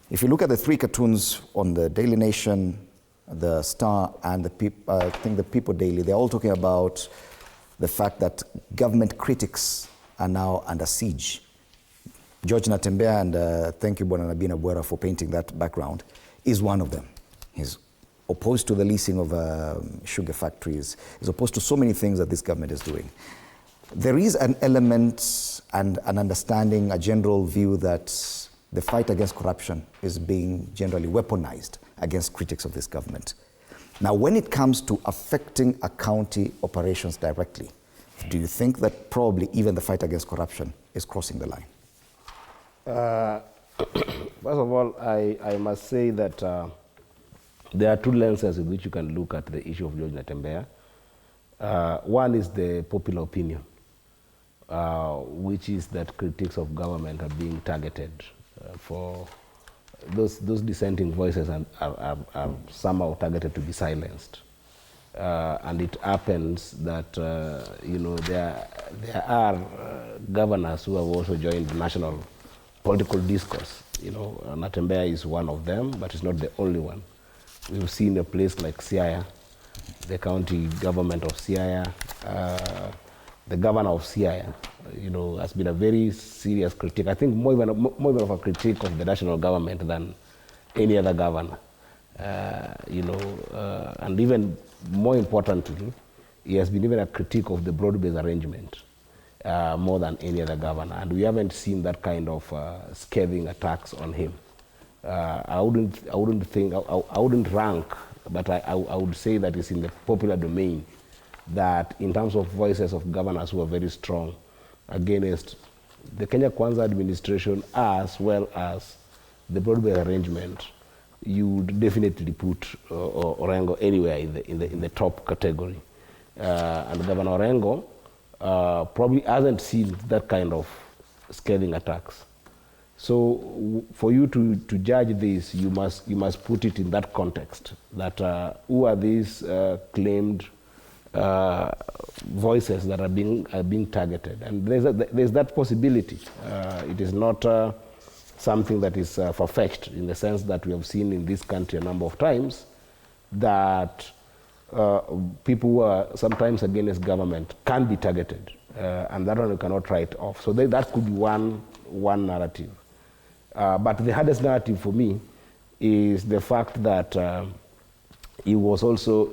If you look at the three cartoons on the Daily Nation, the Star, and I think the People Daily, they're all talking about the fact that government critics are now under siege. George Natembeya, and thank you, Bwana Nabina Bwera, for painting that background, is one of them. He's opposed to the leasing of sugar factories. He's opposed to so many things that this government is doing. There is an element and an understanding, a general view that the fight against corruption is being generally weaponized against critics of this government. Now, when it comes to affecting a county operations directly, do you think that probably even the fight against corruption is crossing the line? First of all, I must say that there are two lenses in which you can look at the issue of George Natembeya. One is the popular opinion, which is that critics of government are being targeted for those dissenting voices are somehow targeted to be silenced. And it happens that there are governors who have also joined the national political discourse. Natembeya is one of them, but it's not the only one. We've seen a place like Siaya, the county government of Siaya, the governor of Siaya, has been a very serious critic. I think more even of a critic of the national government than any other governor. And even more importantly, he has been even a critic of the broad-based arrangement more than any other governor. And we haven't seen that kind of scathing attacks on him. I wouldn't rank, but I would say that it's in the popular domain that in terms of voices of governors who are very strong against the Kenya Kwanza administration as well as the broad-based arrangement, you would definitely put Orengo anywhere in the top category. And Governor Orengo probably hasn't seen that kind of scathing attacks. So for you to judge this, you must put it in that context, that who are these claimed voices that are being targeted, and there's that possibility. It is not something that is far-fetched, in the sense that we have seen in this country a number of times that people who are sometimes against government can be targeted, and that one you cannot write off. So that could be one narrative. But the hardest narrative for me is the fact that he's also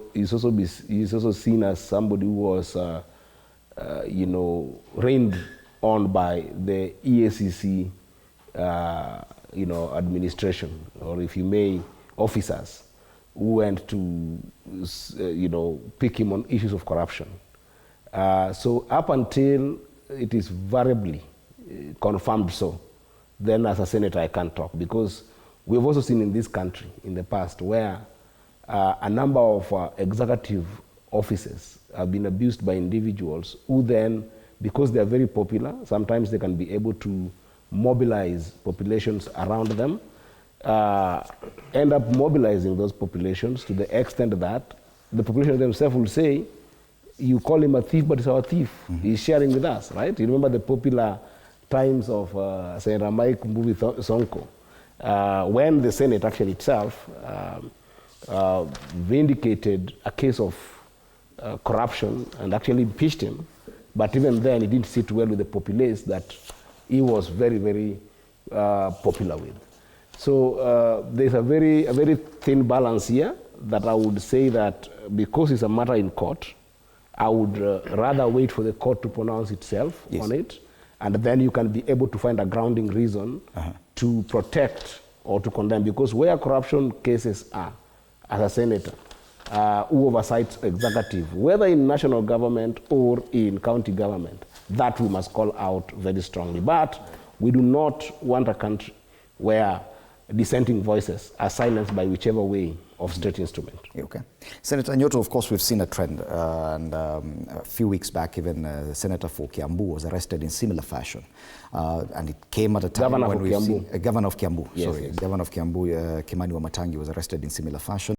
seen as somebody who was, reigned on by the EACC, administration, or if you may, officers who went to, pick him on issues of corruption. So up until it is variably confirmed so, then as a senator I can't talk, because we've also seen in this country in the past where a number of executive offices have been abused by individuals who then, because they are very popular, sometimes they can be able to mobilize populations around them, end up mobilizing those populations to the extent that the population themselves will say, you call him a thief, but he's our thief. Mm-hmm. He's sharing with us, right? You remember the popular times of Senator Mike Mbuvi Sonko, when the Senate actually itself vindicated a case of corruption and actually impeached him, but even then it didn't sit well with the populace that he was very, very popular with. So there's a very thin balance here that I would say that because it's a matter in court, I would rather wait for the court to pronounce itself on it, and then you can be able to find a grounding reason to protect or to condemn. Because where corruption cases are, as a senator, who oversights executive, whether in national government or in county government, that we must call out very strongly. But we do not want a country where dissenting voices are silenced by whichever way of state instrument. Okay. Senator Nyoto, of course, we've seen a trend, and a few weeks back, even the senator for Kiambu was arrested in similar fashion. And it came at a time when we've seen... Governor of Kiambu, yes, sorry. Yes. Governor of Kiambu, Kimani Wamatangi, was arrested in similar fashion.